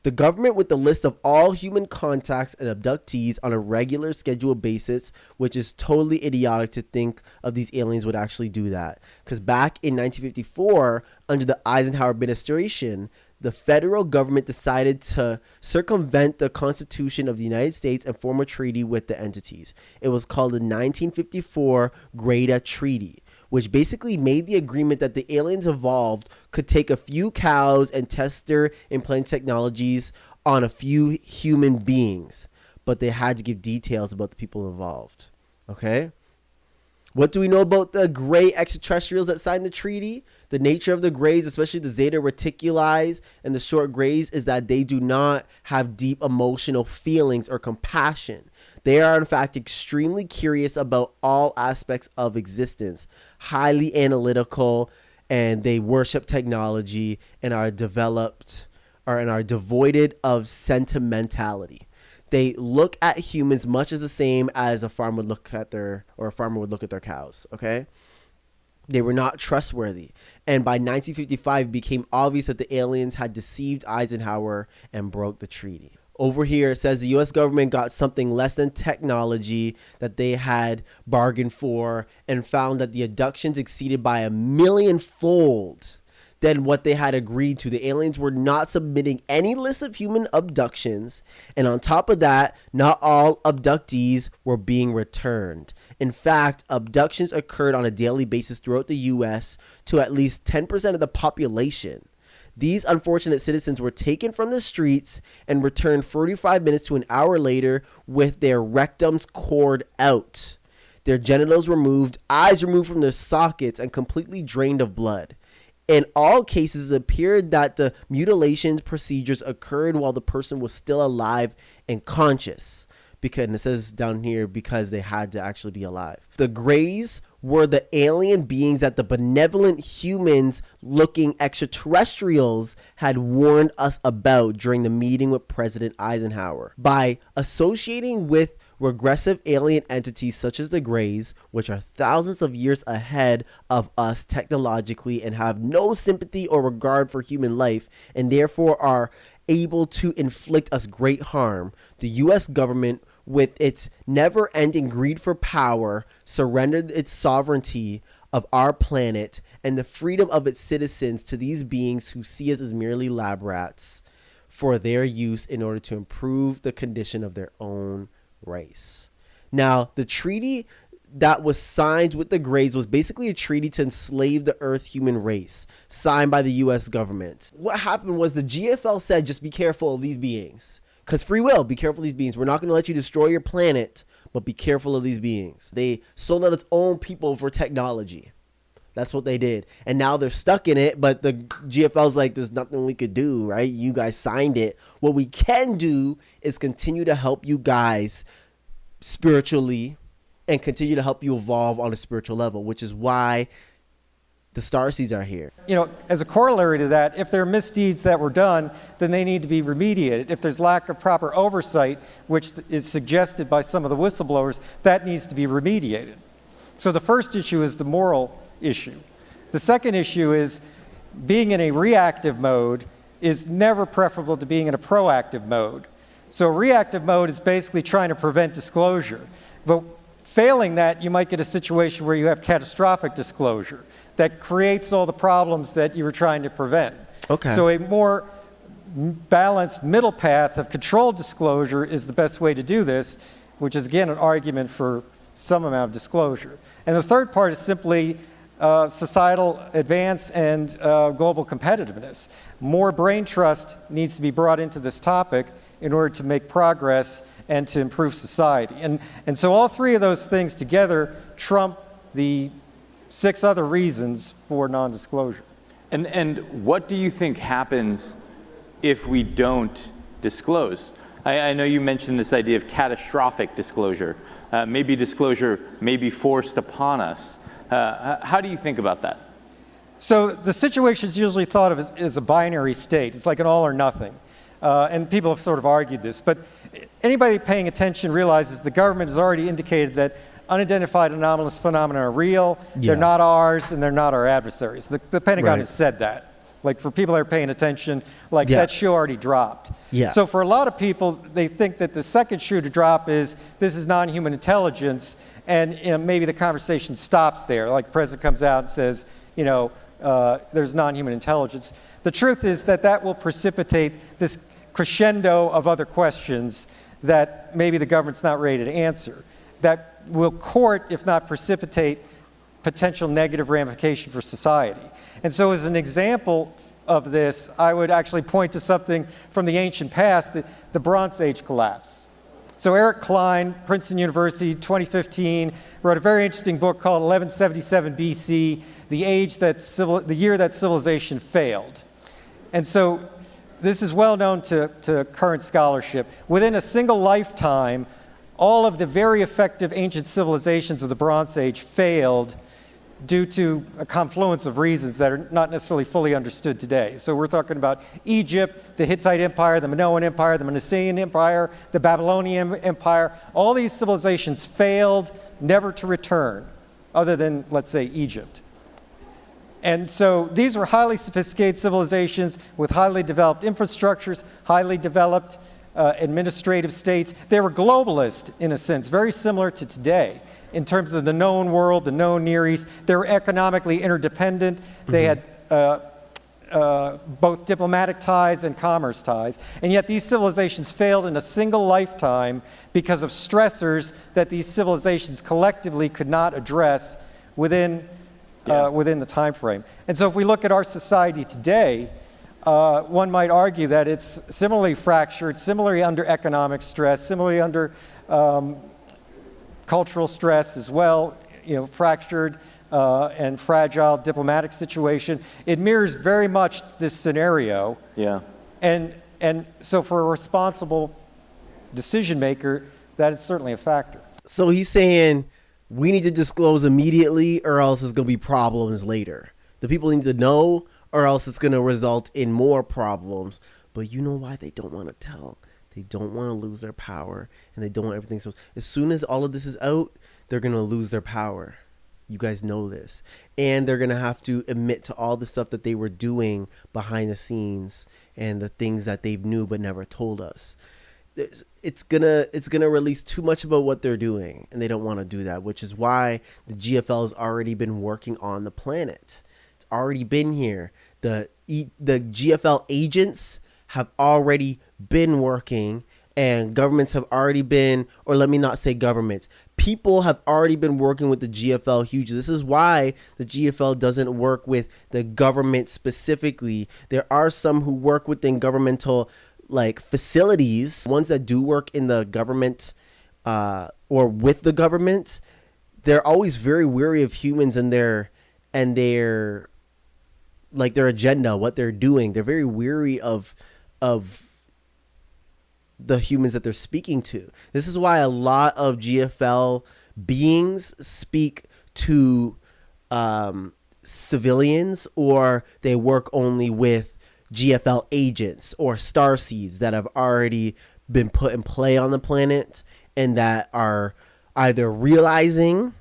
S1: The government with the list of all human contacts and abductees on a regular scheduled basis, which is totally idiotic to think of these aliens would actually do that. Because back in 1954, under the Eisenhower administration, the federal government decided to circumvent the Constitution of the United States and form a treaty with the entities. It was called the 1954 Greta Treaty, which basically made the agreement that the aliens involved could take a few cows and test their implant technologies on a few human beings, but they had to give details about the people involved. Okay? What do we know about the gray extraterrestrials that signed the treaty? The nature of the grays, especially the Zeta Reticuli and the short grays, is that they do not have deep emotional feelings or compassion. They are, in fact, extremely curious about all aspects of existence, highly analytical, and they worship technology and are devoid of sentimentality. They look at humans much as the same as a farmer would look at their cows, okay? They were not trustworthy. And by 1955, it became obvious that the aliens had deceived Eisenhower and broke the treaty. Over here, it says the U.S. government got something less than technology that they had bargained for and found that the abductions exceeded by 1,000,000-fold than what they had agreed to. The aliens were not submitting any list of human abductions, and on top of that, not all abductees were being returned. In fact, abductions occurred on a daily basis throughout the U.S. to at least 10% of the population. These unfortunate citizens were taken from the streets and returned 45 minutes to an hour later with their rectums cored out, their genitals removed, eyes removed from their sockets, and completely drained of blood. In all cases, it appeared that the mutilation procedures occurred while the person was still alive and conscious. Because, and it says down here, because they had to actually be alive. The Greys were the alien beings that the benevolent humans-looking extraterrestrials had warned us about during the meeting with President Eisenhower. By associating with regressive alien entities such as the Greys, which are thousands of years ahead of us technologically and have no sympathy or regard for human life, and therefore are able to inflict us great harm, the U.S. government with its never-ending greed for power, surrendered its sovereignty of our planet and the freedom of its citizens to these beings who see us as merely lab rats for their use in order to improve the condition of their own race. Now, the treaty that was signed with the Greys was basically a treaty to enslave the Earth human race, signed by the U.S. government. What happened was the GFL said, just be careful of these beings. Because free will, be careful of these beings. We're not going to let you destroy your planet, but be careful of these beings. They sold out its own people for technology. That's what they did. And now they're stuck in it, but the GFL's like, there's nothing we could do, right? You guys signed it. What we can do is continue to help you guys spiritually and continue to help you evolve on a spiritual level, which is why the starseeds are here.
S6: You know, as a corollary to that, if there are misdeeds that were done, then they need to be remediated. If there's lack of proper oversight, which is suggested by some of the whistleblowers, that needs to be remediated. So the first issue is the moral issue. The second issue is being in a reactive mode is never preferable to being in a proactive mode. So reactive mode is basically trying to prevent disclosure. But failing that, you might get a situation where you have catastrophic disclosure that creates all the problems that you were trying to prevent.
S1: Okay.
S6: So a more balanced middle path of controlled disclosure is the best way to do this, which is again an argument for some amount of disclosure. And the third part is simply societal advance and global competitiveness. More brain trust needs to be brought into this topic in order to make progress and to improve society. And so all three of those things together trump the 6 other reasons for non-disclosure.
S7: And what do you think happens if we don't disclose? I know you mentioned this idea of catastrophic disclosure. Maybe disclosure may be forced upon us. How do you think about that?
S6: So the situation is usually thought of as a binary state. It's like an all or nothing. And people have sort of argued this. But anybody paying attention realizes the government has already indicated that unidentified anomalous phenomena are real, they're not ours, and they're not our adversaries. The Pentagon has said that. Like, for people that are paying attention, like, that shoe already dropped. So for a lot of people, they think that the second shoe to drop is, this is non-human intelligence, and you know, maybe the conversation stops there. Like, the president comes out and says, you know, there's non-human intelligence. The truth is that that will precipitate this crescendo of other questions that maybe the government's not ready to answer, that will court, if not precipitate, potential negative ramification for society. And so as an example of this, I would actually point to something from the ancient past, the Bronze Age collapse. So Eric Klein, Princeton University, 2015, wrote a very interesting book called 1177 BC, the year that civilization failed. And so this is well known to current scholarship. Within a single lifetime, all of the very effective ancient civilizations of the Bronze Age failed due to a confluence of reasons that are not necessarily fully understood today. So we're talking about Egypt, the Hittite Empire, the Minoan Empire, the Manasseh Empire, the Babylonian Empire. All these civilizations failed, never to return, other than, let's say, Egypt. And so these were highly sophisticated civilizations with highly developed infrastructures, highly developed administrative states. They were globalist, in a sense, very similar to today in terms of the known world, the known Near East. They were economically interdependent. They had both diplomatic ties and commerce ties. And yet these civilizations failed in a single lifetime because of stressors that these civilizations collectively could not address within the time frame. And so if we look at our society today, one might argue that it's similarly fractured, similarly under economic stress, similarly under cultural stress as well, you know, fractured and fragile diplomatic situation. It mirrors very much this scenario. And so for a responsible decision maker, that is certainly a factor.
S1: So he's saying we need to disclose immediately or else it's going to be problems later. The people need to know or else it's going to result in more problems. But you know why they don't want to tell? They don't want to lose their power, and they don't want everything. So as soon as all of this is out, they're going to lose their power. You guys know this. And they're going to have to admit to all the stuff that they were doing behind the scenes and the things that they knew but never told us. it's gonna release too much about what they're doing, and they don't want to do that, which is why the GFL has already been working on the planet. It's already been here. The GFL agents have already been working, and governments have already been, or let me not say governments, people have already been working with the GFL hugely. This is why the GFL doesn't work with the government specifically. There are some who work within governmental like facilities, ones that do work in the government or with the government. They're always very wary of humans and their like their agenda, what they're doing. They're very weary of the humans that they're speaking to. This is why a lot of GFL beings speak to civilians, or they work only with GFL agents or starseeds that have already been put in play on the planet, and that are either realizing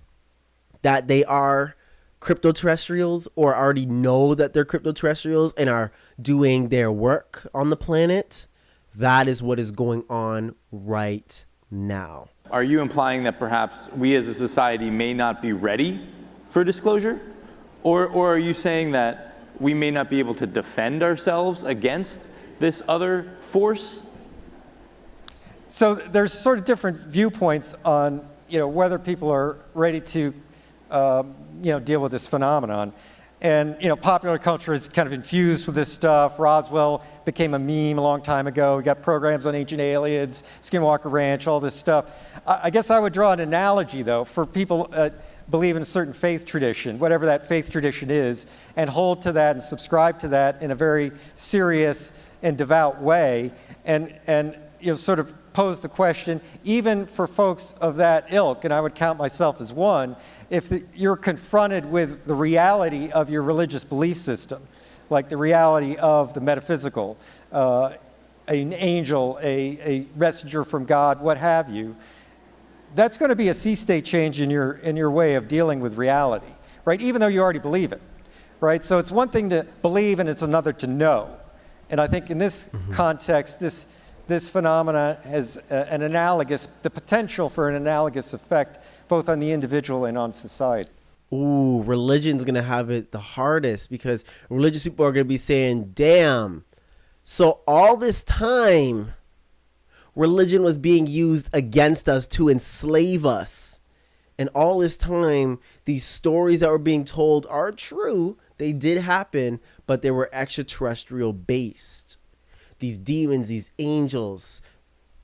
S1: that they are crypto-terrestrials or already know that they're crypto-terrestrials and are doing their work on the planet. That is what is going on right now.
S7: Are you implying that perhaps we as a society may not be ready for disclosure? Or are you saying that we may not be able to defend ourselves against this other force?
S6: So there's sort of different viewpoints on, whether people are ready to, deal with this phenomenon. And, popular culture is kind of infused with this stuff. Roswell became a meme a long time ago. We got programs on ancient aliens, Skinwalker Ranch, all this stuff. I guess I would draw an analogy, though, for people that believe in a certain faith tradition, whatever that faith tradition is, and hold to that and subscribe to that in a very serious and devout way, and sort of pose the question, even for folks of that ilk, and I would count myself as one, if you're confronted with the reality of your religious belief system, like the reality of the metaphysical, an angel, a messenger from God, what have you, that's going to be a sea state change in your way of dealing with reality, right? Even though you already believe it, right? So it's one thing to believe and it's another to know. And I think in this context, this phenomena has the potential for an analogous effect both on the individual and on society.
S1: Ooh, religion's going to have it the hardest, because religious people are going to be saying, damn, so all this time, religion was being used against us to enslave us. And all this time, these stories that were being told are true. They did happen, but they were extraterrestrial based. These demons, these angels,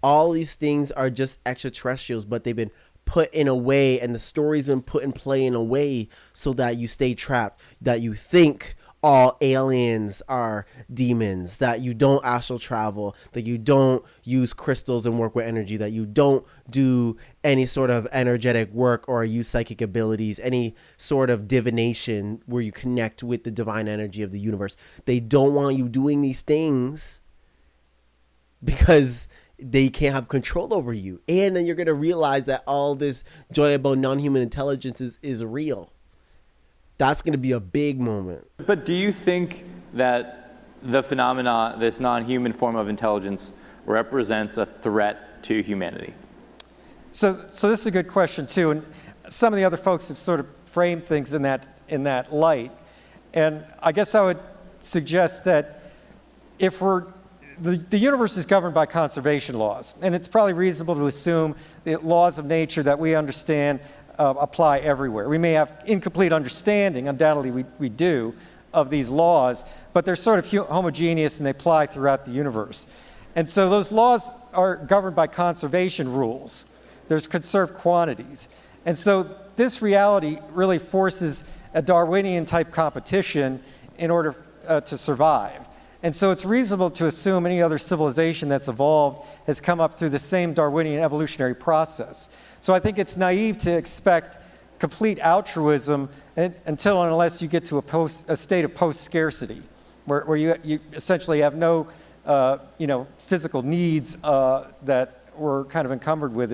S1: all these things are just extraterrestrials, but they've been put in a way, and the story's been put in play in a way so that you stay trapped, that you think all aliens are demons, that you don't astral travel, that you don't use crystals and work with energy, that you don't do any sort of energetic work or use psychic abilities, any sort of divination where you connect with the divine energy of the universe. They don't want you doing these things because they can't have control over you. And then you're going to realize that all this joy about non-human intelligence is real. That's going to be a big moment. But
S7: do you think that the phenomena, this non-human form of intelligence, represents a threat to humanity?
S6: So this is a good question too, and some of the other folks have sort of framed things in that light. And I guess I would suggest that if the universe is governed by conservation laws, and it's probably reasonable to assume the laws of nature that we understand apply everywhere. We may have incomplete understanding, undoubtedly we do, of these laws, but they're sort of homogeneous and they apply throughout the universe. And so those laws are governed by conservation rules. There's conserved quantities. And so this reality really forces a Darwinian type competition in order to survive. And so it's reasonable to assume any other civilization that's evolved has come up through the same Darwinian evolutionary process. So I think it's naive to expect complete altruism until and unless you get to a state of post-scarcity, where you essentially have no physical needs that we're kind of encumbered with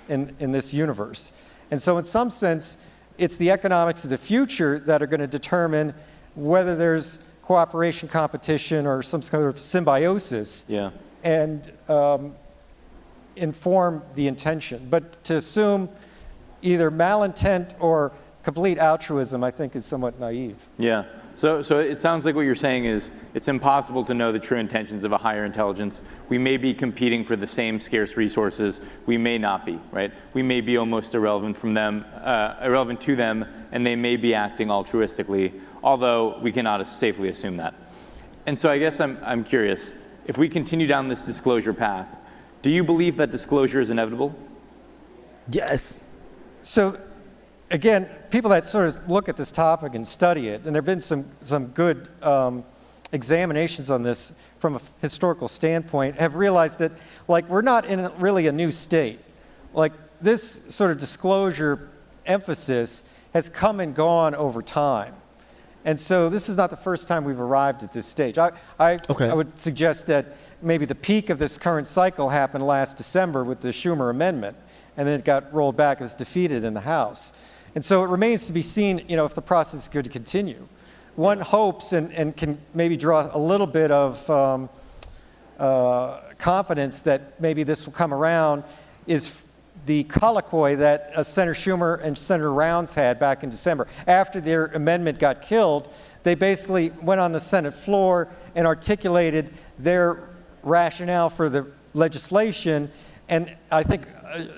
S6: in this universe. And so in some sense, it's the economics of the future that are going to determine whether there's cooperation, competition, or some kind of symbiosis.
S7: Yeah.
S6: And inform the intention. But to assume either malintent or complete altruism, I think, is somewhat naive.
S7: Yeah. So it sounds like what you're saying is it's impossible to know the true intentions of a higher intelligence. We may be competing for the same scarce resources. We may not be, right? We may be almost irrelevant to them, and they may be acting altruistically, although we cannot safely assume that. And so I guess I'm curious, if we continue down this disclosure path, do you believe that disclosure is inevitable?
S1: Yes.
S6: So again, people that sort of look at this topic and study it, and there have been some good examinations on this from a historical standpoint, have realized that, like, we're not in really a new state. Like, this sort of disclosure emphasis has come and gone over time. And so this is not the first time we've arrived at this stage. I would suggest that maybe the peak of this current cycle happened last December with the Schumer amendment, and then it got rolled back. It was defeated in the House. And so it remains to be seen, if the process is going to continue. One hopes and can maybe draw a little bit of confidence that maybe this will come around is the colloquy that Senator Schumer and Senator Rounds had back in December. After their amendment got killed, they basically went on the Senate floor and articulated their rationale for the legislation. And I think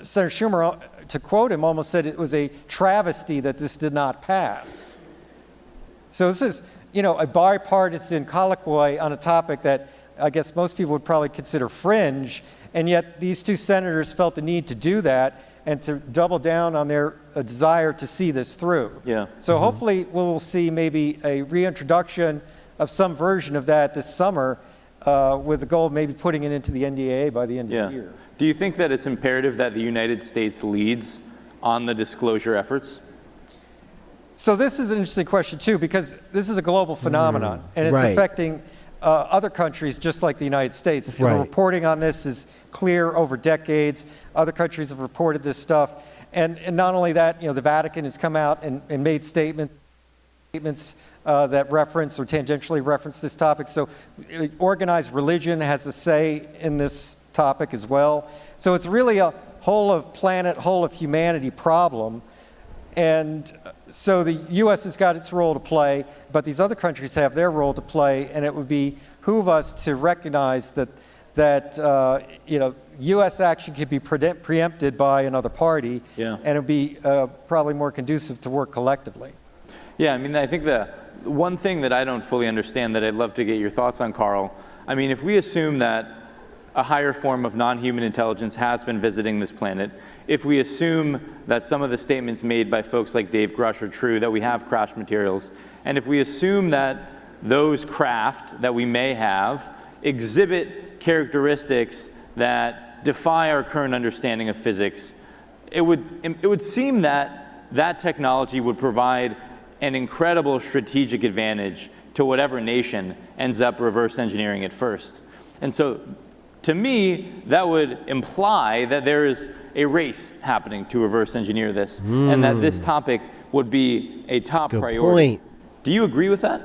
S6: Senator Schumer, to quote him, almost said it was a travesty that this did not pass. So this is, a bipartisan colloquy on a topic that I guess most people would probably consider fringe, and yet these two senators felt the need to do that and to double down on their desire to see this through.
S7: Yeah.
S6: So hopefully we'll see maybe a reintroduction of some version of that this summer, with the goal of maybe putting it into the NDAA by the end of the year.
S7: Do you think that it's imperative that the United States leads on the disclosure efforts?
S6: So this is an interesting question too, because this is a global phenomenon, and it's affecting other countries just like the United States. The reporting on this is clear over decades. Other countries have reported this stuff. And not only that, the Vatican has come out and made statements that reference or tangentially reference this topic. So organized religion has a say in this topic as well. So it's really a whole of planet, whole of humanity problem. And so the U.S. has got its role to play, but these other countries have their role to play, and it would behoove us to recognize that U.S. action could be preempted by another party, and it would be probably more conducive to work collectively.
S7: Yeah, I think the one thing that I don't fully understand that I'd love to get your thoughts on, Karl, if we assume that a higher form of non-human intelligence has been visiting this planet, if we assume that some of the statements made by folks like Dave Grush are true, that we have crash materials, and if we assume that those craft that we may have exhibit characteristics that defy our current understanding of physics, it would seem that that technology would provide an incredible strategic advantage to whatever nation ends up reverse engineering it first. And so, to me, that would imply that there is a race happening to reverse engineer this, and that this topic would be a top priority.
S1: Point.
S7: Do you agree with that?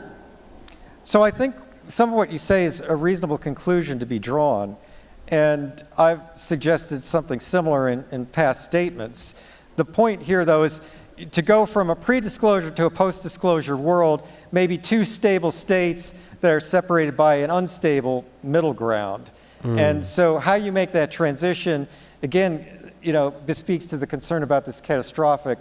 S6: So I think some of what you say is a reasonable conclusion to be drawn, and I've suggested something similar in past statements. The point here, though, is to go from a pre-disclosure to a post-disclosure world, maybe two stable states that are separated by an unstable middle ground. And so how you make that transition, again, bespeaks to the concern about this catastrophic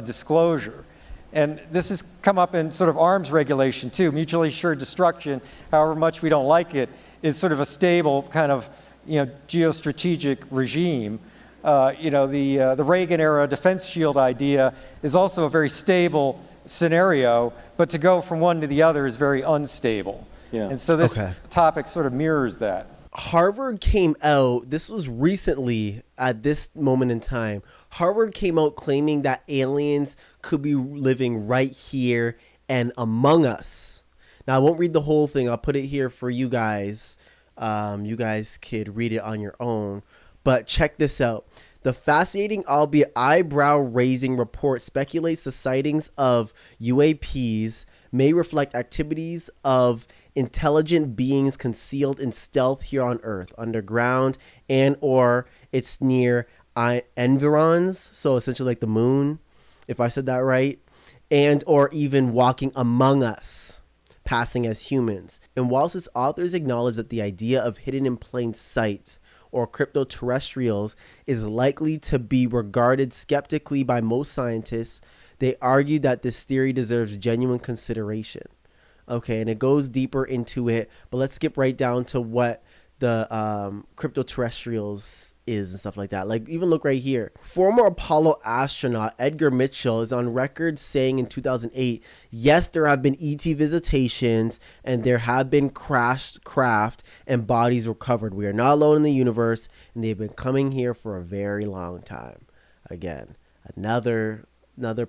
S6: disclosure. And this has come up in sort of arms regulation too. Mutually assured destruction, however much we don't like it, is sort of a stable kind of geostrategic regime. The Reagan era defense shield idea is also a very stable scenario, but to go from one to the other is very unstable. Yeah. And so this topic sort of mirrors that.
S1: Harvard came out, this was recently at this moment in time, Harvard came out claiming that aliens could be living right here and among us. Now, I won't read the whole thing. I'll put it here for you guys. You guys could read it on your own. But check this out. The fascinating, albeit eyebrow-raising report speculates the sightings of UAPs may reflect activities of intelligent beings concealed in stealth here on Earth, underground, and or it's near environs, so essentially like the moon, if I said that right, and or even walking among us, passing as humans. And whilst its authors acknowledge that the idea of hidden in plain sight or crypto-terrestrials is likely to be regarded skeptically by most scientists, they argue that this theory deserves genuine consideration. Okay, and it goes deeper into it, but let's skip right down to what the crypto-terrestrials is and stuff like that. Like, even look right here. Former Apollo astronaut Edgar Mitchell is on record saying in 2008, yes, there have been E.T. visitations and there have been crashed craft and bodies recovered. We are not alone in the universe, and they've been coming here for a very long time. Again, another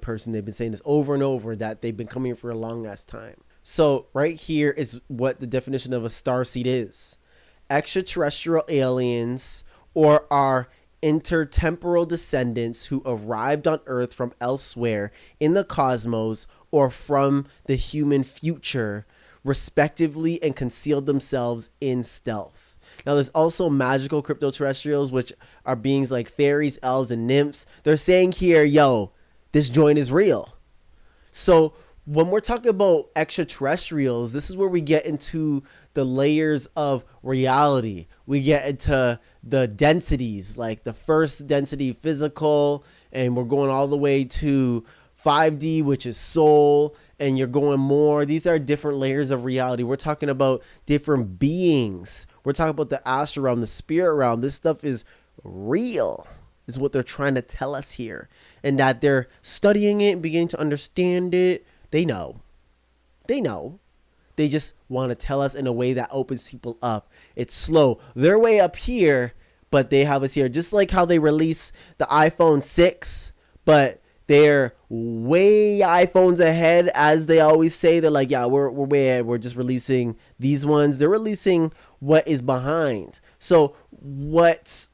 S1: person, they've been saying this over and over, that they've been coming here for a long ass time. So right here is what the definition of a starseed is. Extraterrestrial aliens or our intertemporal descendants who arrived on Earth from elsewhere in the cosmos or from the human future, respectively, and concealed themselves in stealth. Now, there's also magical crypto-terrestrials, which are beings like fairies, elves, and nymphs. They're saying here, yo, this joint is real. So when we're talking about extraterrestrials, this is where we get into the layers of reality. We get into the densities, like the first density, physical, and we're going all the way to 5D, which is soul, and you're going more. These are different layers of reality. We're talking about different beings. We're talking about the astral realm, the spirit realm. This stuff is real, is what they're trying to tell us here. And that they're studying it and beginning to understand it. They know. They just want to tell us in a way that opens people up. It's slow. They're way up here, but they have us here. Just like how they release the iPhone 6, but they're way iPhones ahead, as they always say. They're like, yeah, we're way ahead. We're just releasing these ones. They're releasing what is behind. So what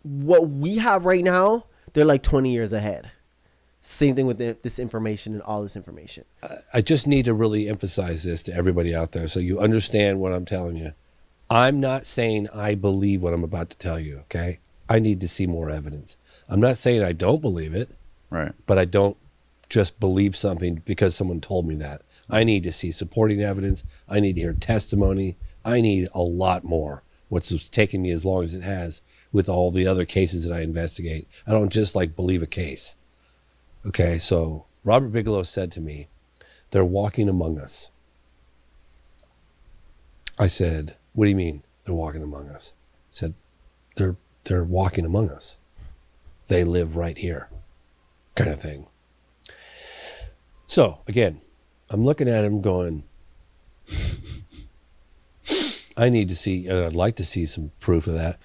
S1: we have right now, they're like 20 years ahead. Same thing with this information and all this information.
S8: I just need to really emphasize this to everybody out there so you understand what I'm telling you. I'm not saying I believe what I'm about to tell you, okay? I need to see more evidence. I'm not saying I don't believe it,
S9: right? But
S8: I don't just believe something because someone told me that. I need to see supporting evidence. I need to hear testimony. I need a lot more. What's taken me as long as it has with all the other cases that I investigate. I don't just like believe a case. Okay, so Robert Bigelow said to me, they're walking among us. I said, what do you mean they're walking among us? I said, they're walking among us. They live right here, kind of thing. So again, I'm looking at him going, I need to see, I'd like to see some proof of that.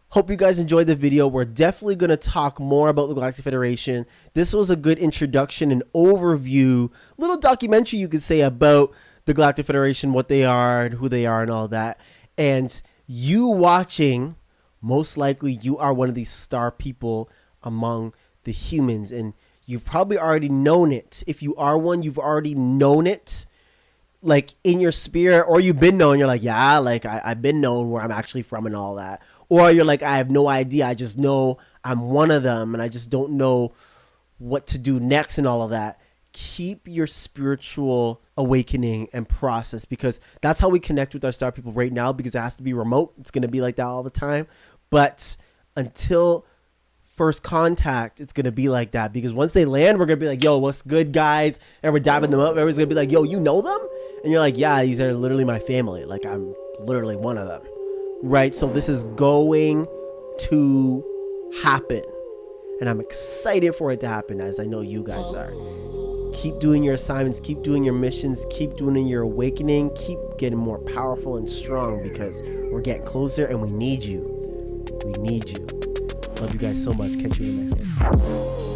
S1: Hope you guys enjoyed the video. We're definitely going to talk more about the Galactic Federation. This was a good introduction and overview, little documentary you could say about the Galactic Federation, what they are and who they are and all that. And you watching, most likely you are one of these star people among the humans, and you've probably already known it. If you are one, you've already known it, like in your spirit, or you've been known. You're like, yeah, like I've been known where I'm actually from and all that. Or you're like, I have no idea. I just know I'm one of them and I just don't know what to do next and all of that. Keep your spiritual awakening and process, because that's how we connect with our star people right now, because it has to be remote. It's going to be like that all the time. But until first contact, it's going to be like that, because once they land, we're going to be like, yo, what's good, guys? And we're dabbing them up. Everyone's going to be like, yo, you know them? And you're like, yeah, these are literally my family. Like, I'm literally one of them. Right? So this is going to happen. And I'm excited for it to happen, as I know you guys are. Keep doing your assignments. Keep doing your missions. Keep doing your awakening. Keep getting more powerful and strong, because we're getting closer and we need you. We need you. Love you guys so much. Catch you in the next one.